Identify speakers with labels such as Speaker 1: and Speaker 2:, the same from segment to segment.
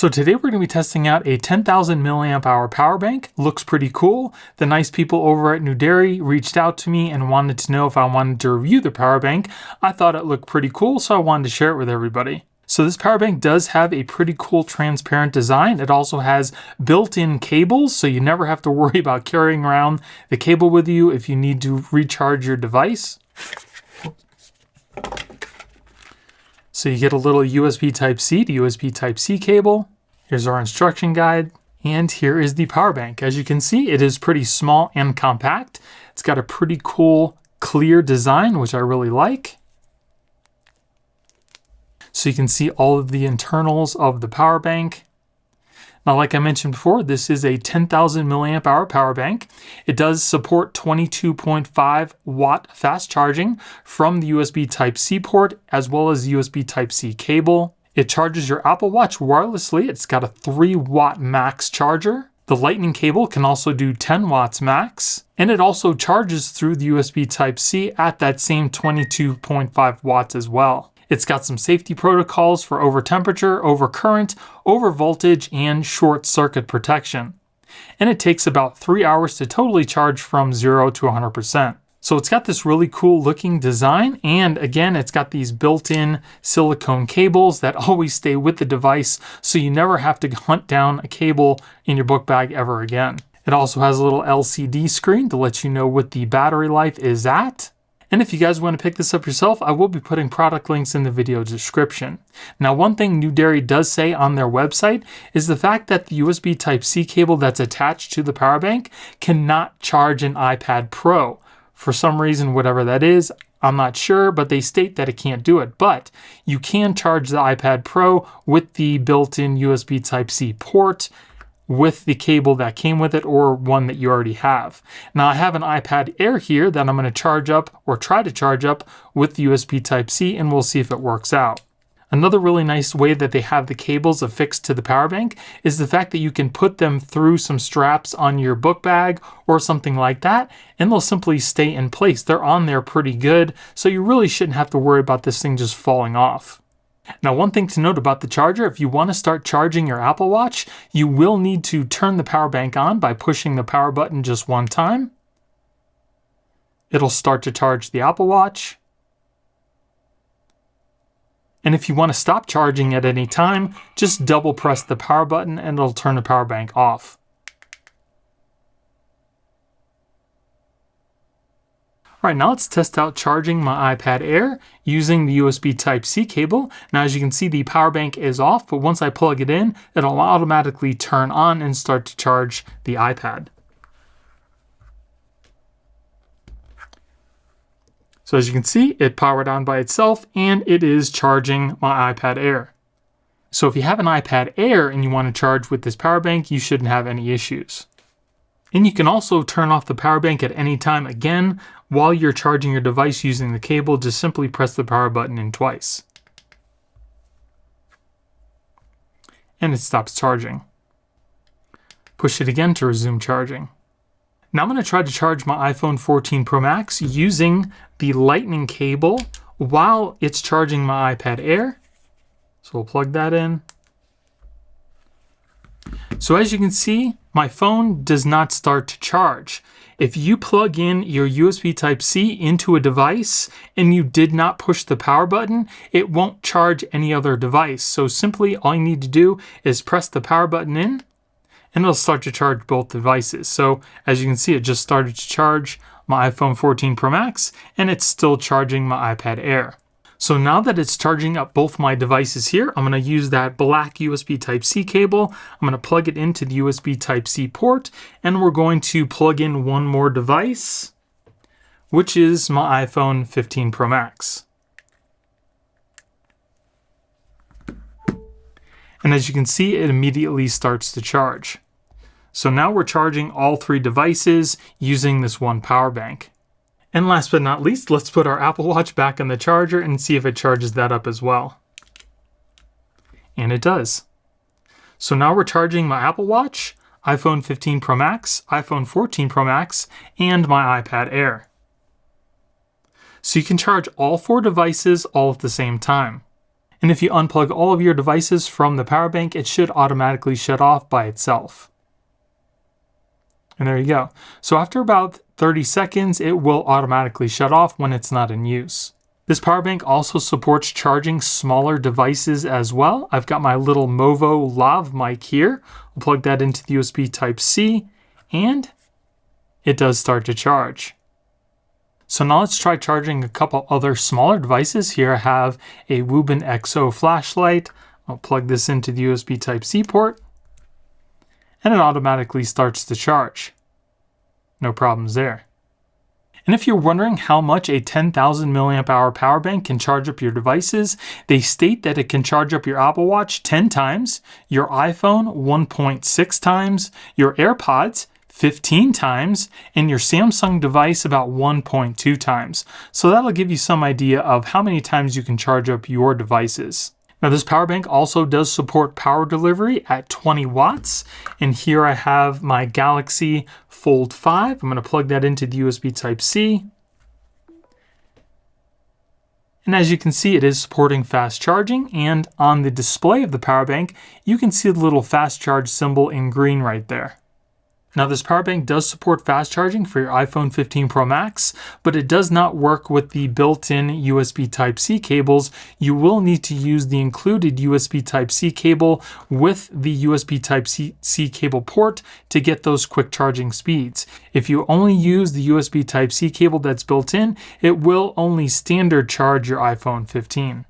Speaker 1: So today we're going to be testing out a 10,000 milliamp hour power bank. Looks pretty cool. The nice people over at Newderey reached out to me and wanted to know if I wanted to review the power bank. I thought it looked pretty cool, so I wanted to share it with everybody. So this power bank does have a pretty cool transparent design. It also has built-in cables, so you never have to worry about carrying around the cable with you if you need to recharge your device. So you get a little USB Type-C to USB Type-C cable. Here's our instruction guide. And here is the power bank. As you can see, it is pretty small and compact. It's got a pretty cool, clear design, which I really like. So you can see all of the internals of the power bank. Now, like I mentioned before, this is a 10,000 milliamp hour power bank. It does support 22.5 watt fast charging from the USB Type-C port, as well as the USB Type-C cable. It charges your Apple Watch wirelessly. It's got a 3 watt max charger. The lightning cable can also do 10 watts max. And it also charges through the USB Type-C at that same 22.5 watts as well. It's got some safety protocols for over temperature, over current, over voltage, and short circuit protection. And it takes about 3 hours to totally charge from 0 to 100%. So it's got this really cool looking design. And again, it's got these built-in silicone cables that always stay with the device, so you never have to hunt down a cable in your book bag ever again. It also has a little LCD screen to let you know what the battery life is at. And if you guys want to pick this up yourself, I will be putting product links in the video description. Now, one thing Newderey does say on their website is the fact that the USB Type-C cable that's attached to the power bank cannot charge an iPad Pro. For some reason, whatever that is, I'm not sure, but they state that it can't do it. But you can charge the iPad Pro with the built-in USB Type-C port, with the cable that came with it or one that you already have. Now I have an iPad Air here that I'm going to charge up or try to charge up with the USB Type-C, and we'll see if it works out. Another really nice way that they have the cables affixed to the power bank is the fact that you can put them through some straps on your book bag or something like that, and they'll simply stay in place. They're on there pretty good, so you really shouldn't have to worry about this thing just falling off. Now, one thing to note about the charger, if you want to start charging your Apple Watch, you will need to turn the power bank on by pushing the power button just one time. It'll start to charge the Apple Watch. And if you want to stop charging at any time, just double press the power button and it'll turn the power bank off. All right, now let's test out charging my iPad Air using the USB Type-C cable. Now, as you can see, the power bank is off, but once I plug it in, it'll automatically turn on and start to charge the iPad. So as you can see, it powered on by itself and it is charging my iPad Air. So if you have an iPad Air and you want to charge with this power bank, you shouldn't have any issues. And you can also turn off the power bank at any time. Again, while you're charging your device using the cable, just simply press the power button in twice. And it stops charging. Push it again to resume charging. Now I'm going to try to charge my iPhone 14 Pro Max using the lightning cable while it's charging my iPad Air. So we'll plug that in. So as you can see, my phone does not start to charge. If you plug in your USB Type-C into a device and you did not push the power button, it won't charge any other device. So simply all you need to do is press the power button in and it'll start to charge both devices. So as you can see, it just started to charge my iPhone 14 Pro Max and it's still charging my iPad Air. So now that it's charging up both my devices here, I'm going to use that black USB Type-C cable. I'm going to plug it into the USB Type-C port, and we're going to plug in one more device, which is my iPhone 15 Pro Max. And as you can see, it immediately starts to charge. So now we're charging all 3 devices using this one power bank. And last but not least, let's put our Apple Watch back on the charger and see if it charges that up as well. And it does. So now we're charging my Apple Watch, iPhone 15 Pro Max, iPhone 14 Pro Max, and my iPad Air. So you can charge all 4 devices all at the same time. And if you unplug all of your devices from the power bank, it should automatically shut off by itself. And there you go. So after about 30 seconds, it will automatically shut off when it's not in use. This power bank also supports charging smaller devices as well. I've got my little Movo lav mic here. I'll plug that into the USB Type-C, and it does start to charge. So now let's try charging a couple other smaller devices. Here I have a Woobin XO flashlight. I'll plug this into the USB Type-C port, and it automatically starts to charge. No problems there. And if you're wondering how much a 10,000 milliamp hour power bank can charge up your devices, they state that it can charge up your Apple Watch 10 times, your iPhone 1.6 times, your AirPods 15 times, and your Samsung device about 1.2 times. So that'll give you some idea of how many times you can charge up your devices. Now this power bank also does support power delivery at 20 watts. And here I have my Galaxy Fold 5. I'm going to plug that into the USB Type-C. And as you can see, it is supporting fast charging. And on the display of the power bank, you can see the little fast charge symbol in green right there. Now this power bank does support fast charging for your iPhone 15 Pro Max, but it does not work with the built-in USB Type-C cables. You will need to use the included USB Type-C cable with the USB Type-C cable port to get those quick charging speeds. If you only use the USB Type-C cable that's built in, it will only standard charge your iPhone 15.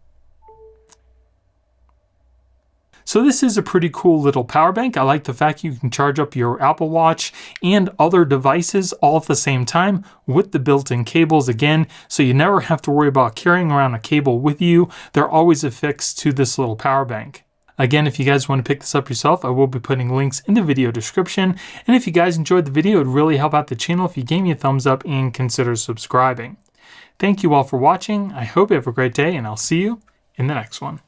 Speaker 1: So this is a pretty cool little power bank. I like the fact you can charge up your Apple Watch and other devices all at the same time with the built-in cables again, so you never have to worry about carrying around a cable with you. They're always affixed to this little power bank. Again, if you guys want to pick this up yourself, I will be putting links in the video description. And if you guys enjoyed the video, it would really help out the channel if you gave me a thumbs up and consider subscribing. Thank you all for watching. I hope you have a great day, and I'll see you in the next one.